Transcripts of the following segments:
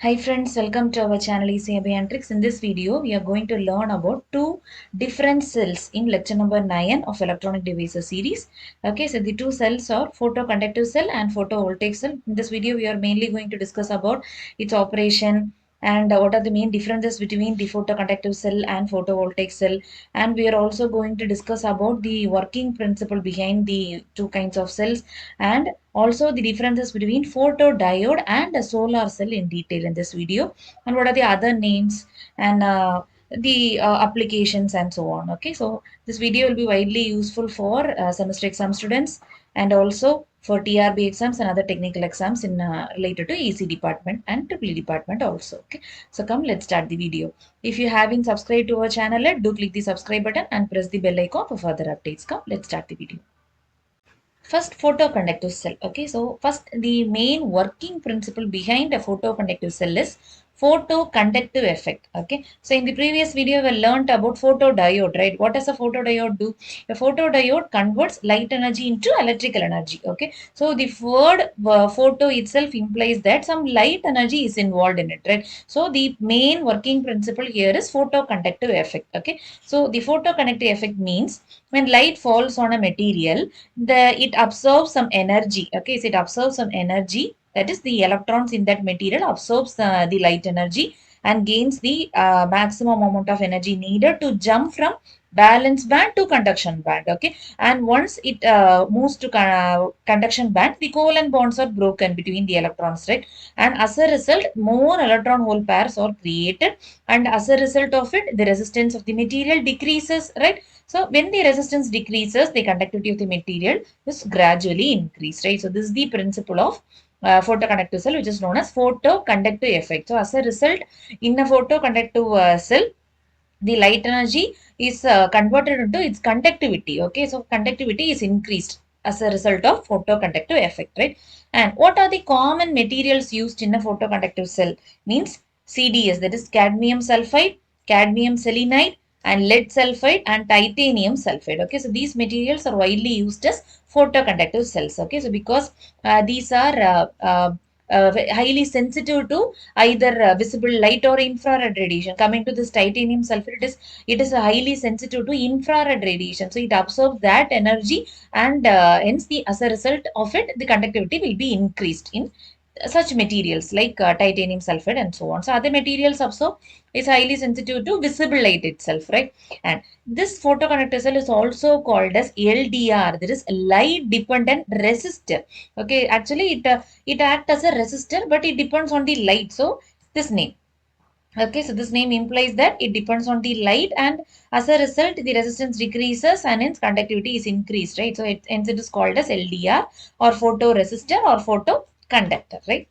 Hi friends, welcome to our channel ecabeyaantrix. In this video, we are going to learn about two different cells in lecture number 9 of electronic devices series. Okay, so the two cells are photoconductive cell and photovoltaic cell. In this video, we are mainly going to discuss about its operation and what are the main differences between the photoconductive cell and photovoltaic cell. And we are also going to discuss about the working principle behind the two kinds of cells and also the differences between photodiode and a solar cell in detail in this video, and what are the other names and the applications and so on. Okay, so this video will be widely useful for semester exam students and also for TRB exams and other technical exams in related to EC department and EEE department also. Okay, so come, let's start the video. If you haven't subscribed to our channel yet, do click the subscribe button and press the bell icon for further updates. Come, let's start the video. First, photoconductive cell. Okay, so first the main working principle behind a photoconductive cell is photoconductive effect. Okay, so in the previous video we learned about photodiode, right? What does a photodiode do? A photodiode converts light energy into electrical energy. Okay, so the word photo itself implies that some light energy is involved in it, right? So the main working principle here is photoconductive effect. Okay, so the photoconductive effect means when light falls on a material, it absorbs some energy. Okay, so it absorbs some energy, that is the electrons in that material absorbs the light energy and gains the maximum amount of energy needed to jump from valence band to conduction band. Okay, and once it moves to conduction band, the covalent bonds are broken between the electrons, right? And as a result, more electron hole pairs are created, and as a result of it, the resistance of the material decreases, right? So when the resistance decreases, the conductivity of the material is gradually increased, right? So this is the principle of photoconductive cell, which is known as photoconductive effect. So as a result, in a photoconductive cell, the light energy is converted into its conductivity. Okay, so conductivity is increased as a result of photoconductive effect, right? And what are the common materials used in a photoconductive cell? Means CDS, that is cadmium sulfide, cadmium selenide, and lead sulfide and titanium sulfide. Okay, so these materials are widely used as photoconductive cells. Okay, so because these are highly sensitive to either visible light or infrared radiation. Coming to this titanium sulfide, it is highly sensitive to infrared radiation, so it absorbs that energy, and hence the as a result of it, the conductivity will be increased in such materials like titanium sulfide and so on. So other materials also is highly sensitive to visible light itself, right? And this photoconductor cell is also called as LDR, that is light dependent resistor. Okay, actually it acts as a resistor, but it depends on the light. So this name. Okay, so this name implies that it depends on the light, and as a result, the resistance decreases and its conductivity is increased, right? So hence it is called as LDR or photoresistor or photoconductor, right?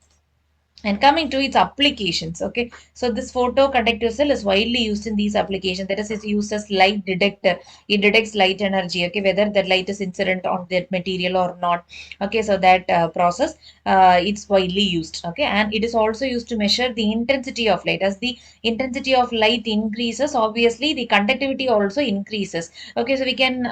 And coming to its applications. Okay, so this photoconductive cell is widely used in these applications, that is it's used as light detector. It detects light energy, okay, whether that light is incident on that material or not. Okay, so that process, it's widely used. Okay, and it is also used to measure the intensity of light. As the intensity of light increases, obviously the conductivity also increases. Okay, so we can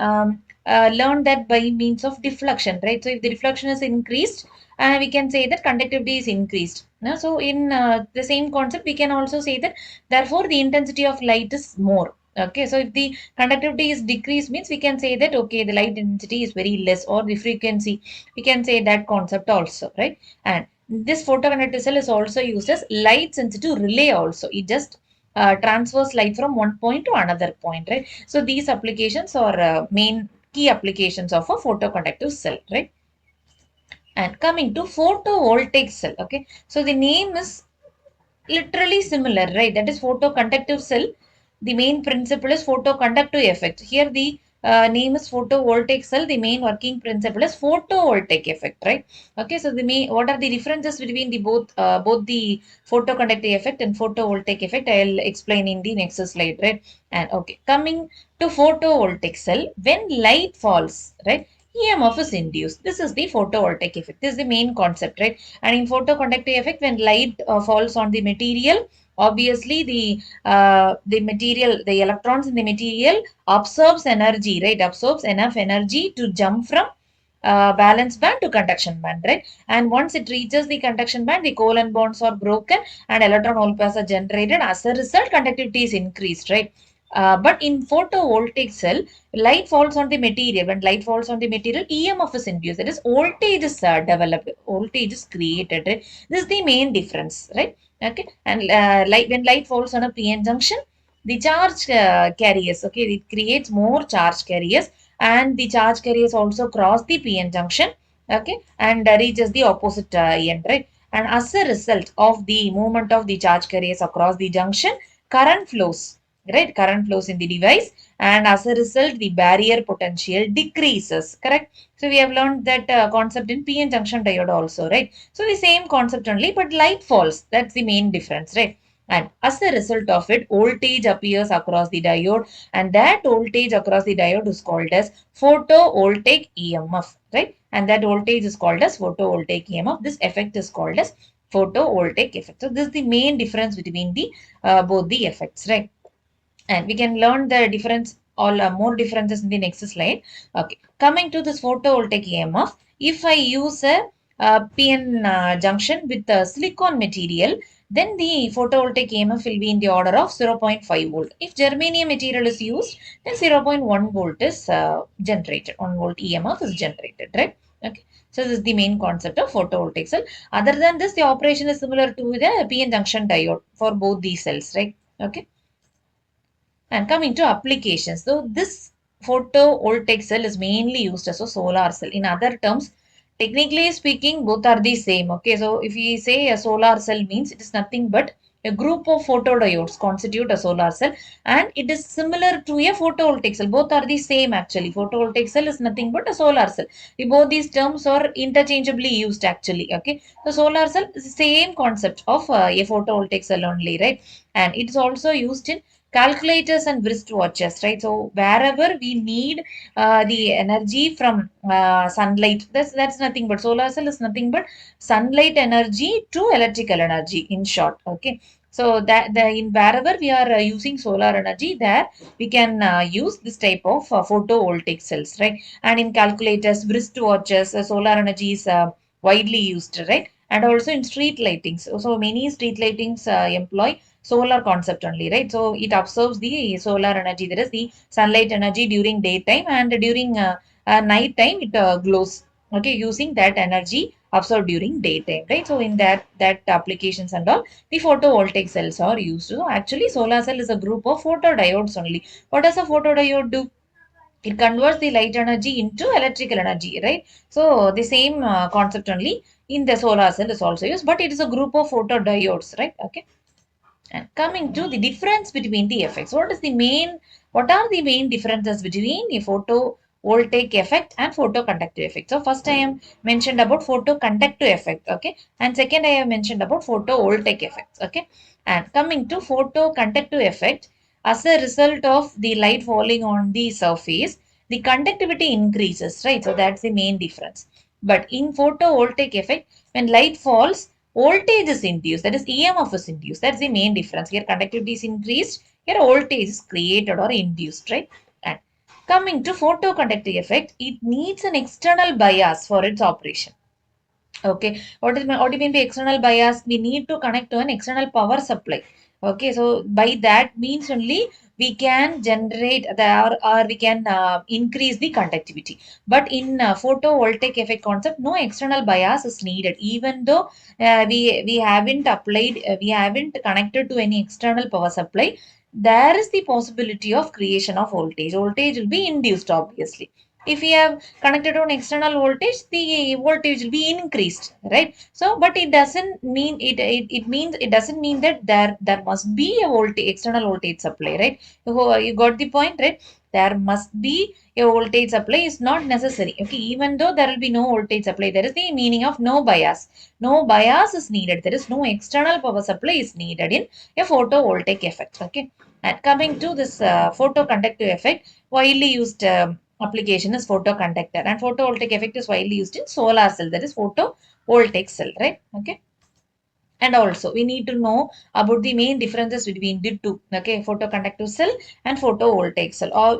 learn that by means of deflection, right? So if the deflection is increased, we can say that conductivity is increased. Now, so in the same concept, we can also say that therefore the intensity of light is more. Okay, so if the conductivity is decreased, means we can say that okay, the light intensity is very less, or the frequency, we can say that concept also, right? And this photoconductive cell is also used as light sensitive relay also. It just transfers light from one point to another point, right? So these applications are main key applications of a photoconductive cell, right? And coming to photovoltaic cell, okay, so the name is literally similar, right? That is photoconductive cell. The main principle is photoconductive effect. Here the name is photovoltaic cell. The main working principle is photovoltaic effect, right? Okay, so the main, what are the differences between the both the photoconductive effect and photovoltaic effect? I'll explain in the next slide, right? And okay, coming to photovoltaic cell, when light falls, right, EMF is induced. This is the photovoltaic effect. This is the main concept, right? And in photoconductive effect, when light falls on the material, obviously the material, the electrons in the material absorbs energy, right? Absorbs enough energy to jump from valence band to conduction band, right? And once it reaches the conduction band, the covalent bonds are broken and electron hole pairs are generated. As a result, conductivity is increased, right? But in photovoltaic cell, light falls on the material. When light falls on the material, EMF is induced. That is, voltage is developed, voltage is created. Right? This is the main difference, right? Okay, and when light falls on a PN junction, the charge carriers, okay, it creates more charge carriers, and the charge carriers also cross the PN junction, okay, and reaches the opposite end, right? And as a result of the movement of the charge carriers across the junction, current flows, right? Current flows in the device, and as a result, the barrier potential decreases, correct? So we have learned that concept in PN junction diode also, right? So the same concept only, but light falls. That's the main difference, right? And as a result of it, voltage appears across the diode, and that voltage across the diode is called as photovoltaic EMF, right? And that voltage is called as photovoltaic EMF. This effect is called as photovoltaic effect. So this is the main difference between the both the effects, right? And we can learn the difference, all more differences in the next slide. Okay, coming to this photovoltaic EMF, if I use a, PN junction with a silicon material, then the photovoltaic EMF will be in the order of 0.5 volt. If germanium material is used, then 0.1 volt is generated. 1 volt EMF is generated, right? Okay. So this is the main concept of photovoltaic cell. Other than this, the operation is similar to the PN junction diode for both these cells, right? Okay. And coming to applications, so this photovoltaic cell is mainly used as a solar cell. In other terms, technically speaking, both are the same. Okay, so if we say a solar cell means it is nothing but a group of photodiodes constitute a solar cell, and it is similar to a photovoltaic cell. Both are the same actually. Photovoltaic cell is nothing but a solar cell. Both these terms are interchangeably used actually. Okay, the solar cell is the same concept of a photovoltaic cell only, right? And it is also used in calculators and wristwatches, right? So wherever we need the energy from sunlight, that's nothing but solar cell is nothing but sunlight energy to electrical energy. In short, okay. So that the in wherever we are using solar energy, there we can use this type of photovoltaic cells, right? And in calculators, wristwatches, solar energy is widely used, right? And also in street lightings. So many street lightings employ solar concept only, right? So it absorbs the solar energy. There is the sunlight energy during daytime, and during night time it glows. Okay, using that energy absorbed during daytime, right? So in that applications and all, the photovoltaic cells are used. So actually, solar cell is a group of photodiodes only. What does a photodiode do? It converts the light energy into electrical energy, right? So the same concept only in the solar cell is also used, but it is a group of photodiodes, right? Okay. And coming to the difference between the effects, what are the main differences between the photovoltaic effect and photoconductive effect? So first I am mentioned about photoconductive effect, okay, and second I have mentioned about photovoltaic effects, okay. And coming to photoconductive effect, as a result of the light falling on the surface, the conductivity increases, right? So that's the main difference. But in photovoltaic effect, when light falls, voltage is induced, that is EMF is induced. That's the main difference. Here conductivity is increased, here voltage is created or induced, right? And coming to photoconductive effect, it needs an external bias for its operation. Okay, what do you mean by external bias? We need to connect to an external power supply. Okay, so by that means only we can generate the or we can increase the conductivity. But in photovoltaic effect concept, no external bias is needed. Even though we haven't applied, we haven't connected to any external power supply, there is the possibility of creation of voltage. Voltage will be induced obviously. If we have connected on external voltage, the voltage will be increased, right? So but it doesn't mean it means it doesn't mean that there must be a voltage, external voltage supply, right? You got the point, right? There must be a voltage supply is not necessary, okay. Even though there will be no voltage supply, there is the meaning of no bias. No bias is needed, there is no external power supply is needed in a photovoltaic effect, okay. And coming to this photoconductive effect, widely used application is photoconductor, and photovoltaic effect is widely used in solar cell, that is photovoltaic cell, right? Okay. And also we need to know about the main differences between the two, okay, photoconductive cell and photovoltaic cell. Or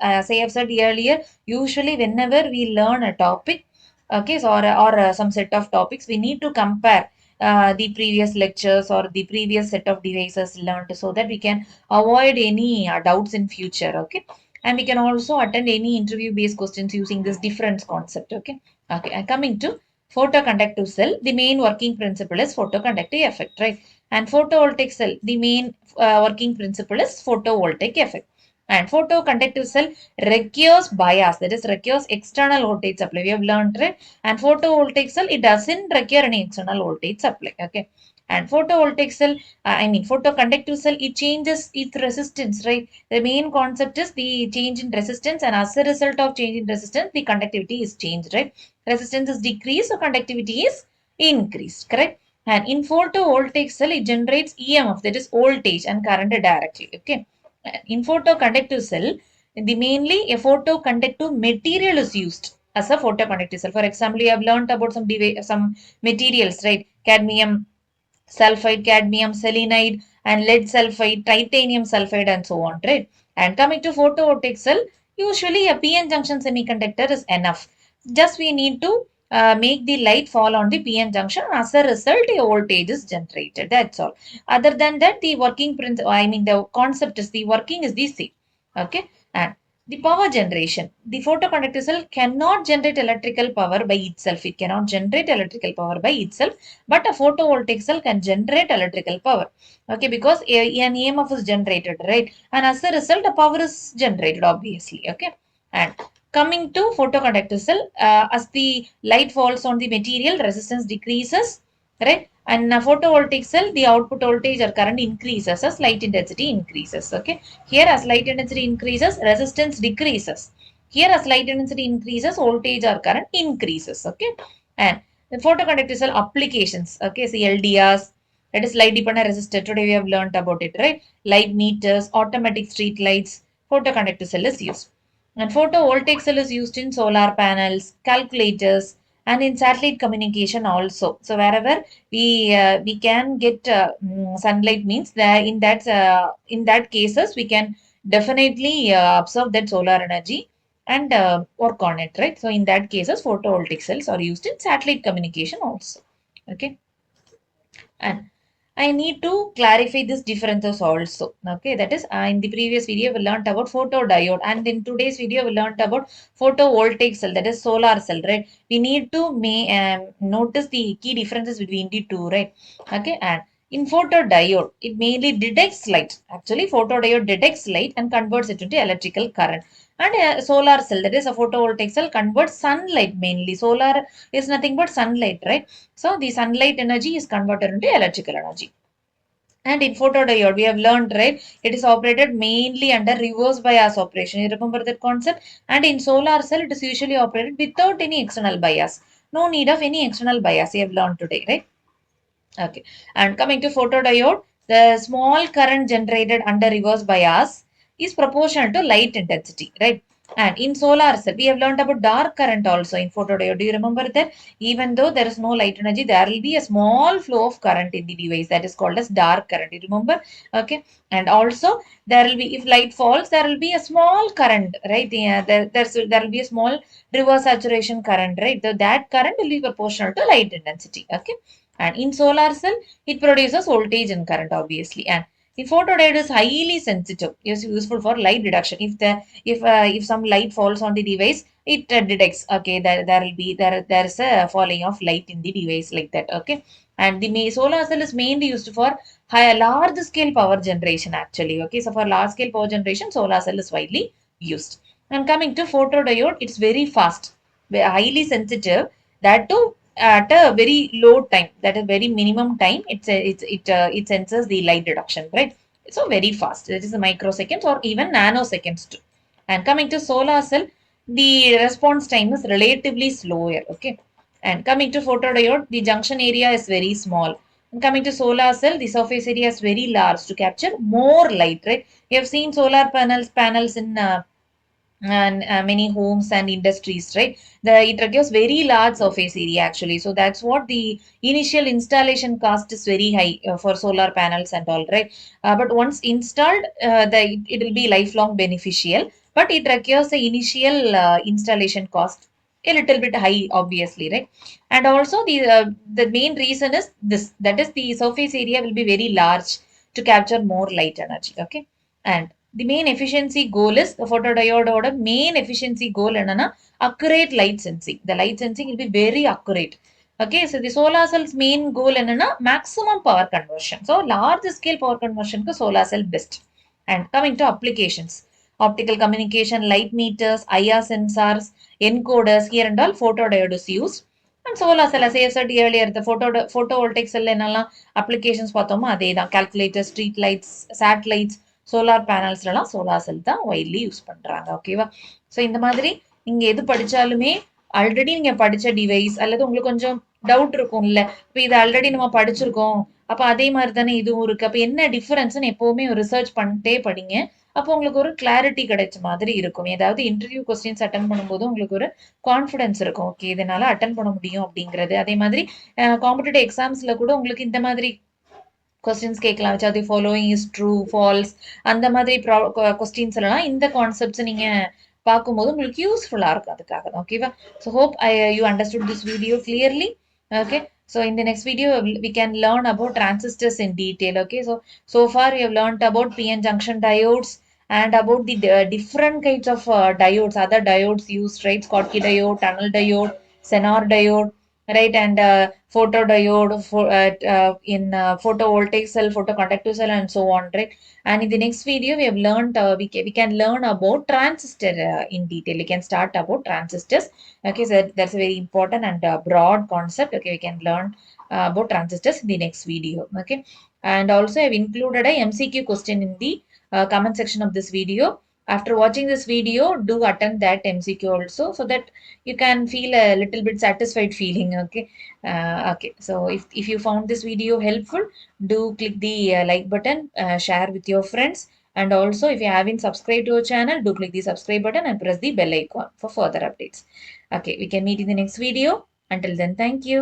as I have said earlier, usually whenever we learn a topic, okay, so or some set of topics, we need to compare the previous lectures or the previous set of devices learned, so that we can avoid any doubts in future, okay. And we can also attend any interview based questions using this difference concept, okay. Okay, and coming to photoconductive cell, the main working principle is photoconductive effect, right? And photovoltaic cell, the main working principle is photovoltaic effect. And photoconductive cell requires bias, that is requires external voltage supply. We have learned, right? And photovoltaic cell, it doesn't require any external voltage supply, okay? And photovoltaic cell, photoconductive cell, it changes its resistance, right? The main concept is the change in resistance, and as a result of change in resistance, the conductivity is changed, right? Resistance is decreased, so conductivity is increased, correct? And in photovoltaic cell, it generates EMF, that is voltage and current directly, okay? In photoconductive cell, the mainly a photoconductive material is used as a photoconductive cell. For example, you have learned about some materials, right? Cadmium sulfide, cadmium selenide, and lead sulfide, titanium sulfide, and so on, right? And coming to photovoltaic cell, usually a PN junction semiconductor is enough. Just we need to make the light fall on the PN junction. As a result, a voltage is generated. That's all. Other than that, the working principle, the concept is the working is the same. Okay. And the power generation. The photoconductive cell cannot generate electrical power by itself. It cannot generate electrical power by itself, but a photovoltaic cell can generate electrical power. Okay, because an EMF is generated, right? And as a result, the power is generated, obviously. Okay. And coming to photoconductive cell, as the light falls on the material, resistance decreases, right? And photovoltaic cell, the output voltage or current increases as light intensity increases. Okay. Here, as light intensity increases, resistance decreases. Here, as light intensity increases, voltage or current increases. Okay. And the photoconductive cell applications. Okay. So LDRs, that is light dependent resistor. Today we have learned about it, right? Light meters, automatic street lights, photoconductive cell is used. And photovoltaic cell is used in solar panels, calculators, and in satellite communication also. So wherever we can get sunlight, means that in that cases we can definitely absorb that solar energy and work on it, right? So in that cases, photovoltaic cells are used in satellite communication also. Okay. And I need to clarify these differences also. Okay, that is in the previous video we learned about photodiode, and in today's video we learned about photovoltaic cell, that is solar cell, right? We need to notice the key differences between the two, right? Okay, and in photodiode, it mainly detects light. Actually, photodiode detects light and converts it into electrical current. And a solar cell, that is a photovoltaic cell, converts sunlight mainly. Solar is nothing but sunlight, right? So the sunlight energy is converted into electrical energy. And in photodiode, we have learned, right? It is operated mainly under reverse bias operation. You remember that concept? And in solar cell, it is usually operated without any external bias. No need of any external bias. You have learned today, right? Okay. And coming to photodiode, the small current generated under reverse bias is proportional to light intensity, right? And in solar cell, we have learned about dark current also in photodiode. Do you remember that? Even though there is no light energy, there will be a small flow of current in the device that is called as dark current. You remember? Okay. And also there will be, if light falls, there will be a small current, right? Yeah, there will be a small reverse saturation current, right? So that current will be proportional to light intensity. Okay. And in solar cell, it produces voltage and current, obviously. And the photodiode is highly sensitive. It's useful for light detection. If some light falls on the device, it detects. Okay, there's a falling of light in the device like that. Okay, and the solar cell is mainly used for large scale power generation. Actually, okay, so for large scale power generation, solar cell is widely used. And coming to photodiode, it's very fast, highly sensitive. That too at a very low time, that is very minimum time, it senses the light reduction, right? So very fast, it is microseconds or even nanoseconds too. And coming to solar cell, the response time is relatively slower. Okay. And coming to photodiode, the junction area is very small. And coming to solar cell, the surface area is very large to capture more light, right? You have seen solar panels in and many homes and industries, right? It requires very large surface area actually. So that's what the initial installation cost is very high for solar panels and all, right? But once installed, it will be lifelong beneficial, but it requires the initial installation cost a little bit high, obviously, right? And also the main reason is this, that is the surface area will be very large to capture more light energy, okay? And the main efficiency goal is the photodiode oda main efficiency goal enna accurate light sensing. The light sensing will be very accurate. Okay, so the solar cell's main goal enna maximum power conversion. So large scale power conversion ku solar cell best. And coming to applications, optical communication, light meters, IR sensors, encoders, here and all photodiode is used. And solar cell, as I said earlier, the photovoltaic cell என்னெல்லாம் applications பார்த்தோமோ அதே தான். Calculators, street lights, satellites, solar பேனல்ஸ்லாம் solar cell தான் widely use பண்றாங்க. ஓகேவா? So இந்த மாதிரி நீங்க எது படிச்சாலுமே ஆல்ரெடி நீங்க படிச்ச டிவைஸ் அல்லது உங்களுக்கு கொஞ்சம் டவுட் இருக்கும்ல. இப்போ இது ஆல்ரெடி நம்ம படிச்சிருக்கோம். அப்ப அதே மாதிரி தானே இதுவும் இருக்கு. அப்ப என்ன டிஃபரன்ஸ்னு எப்பவுமே ரிசர்ச் பண்ணிட்டே படிங்க. அப்போ உங்களுக்கு ஒரு கிளாரிட்டி கிடைச்ச மாதிரி இருக்கும். ஏதாவது இன்டர்வியூ கொஸ்டின்ஸ் அட்டன் பண்ணும்போது உங்களுக்கு ஒரு கான்ஃபிடன்ஸ் இருக்கும். ஓகே, இதனால அட்டன் பண்ண முடியும் அப்படிங்கிறது. அதே மாதிரி காம்படிட்டிவ் எக்ஸாம்ஸ்ல கூட உங்களுக்கு இந்த மாதிரி கொஸ்டின்ஸ் கேட்கலாம். வச்சு அது ஃபாலோயிங் இஸ் ட்ரூ ஃபால்ஸ் அந்த மாதிரி கொஸ்டின்ஸ் எல்லாம் இந்த கான்செப்ட்ஸ் நீங்க பார்க்கும்போது உங்களுக்கு யூஸ்ஃபுல்லா இருக்கும். அதுக்காக தான். ஓகேவா? So hope you understood this video clearly. Okay, so in the next video we can learn about transistors in detail. Okay, so far we have learned about PN junction diodes and about the different kinds of diodes, other diodes used, right? Schottky diode, tunnel diode, Zener diode, right? And photodiode in photovoltaic cell, photoconductive cell, and so on, right? And in the next video we have learned we can learn about transistor in detail. We can start about transistors. Okay, so that's a very important and broad concept. Okay, we can learn about transistors in the next video. Okay, and also I've included a MCQ question in the comment section of this video. After watching this video, do attend that MCQ also, so that you can feel a little bit satisfied feeling. Okay, okay. So if you found this video helpful, do click the like button, share with your friends, and also if you haven't subscribed to our channel, do click the subscribe button and press the bell icon for further updates. Okay, we can meet in the next video. Until then, thank you.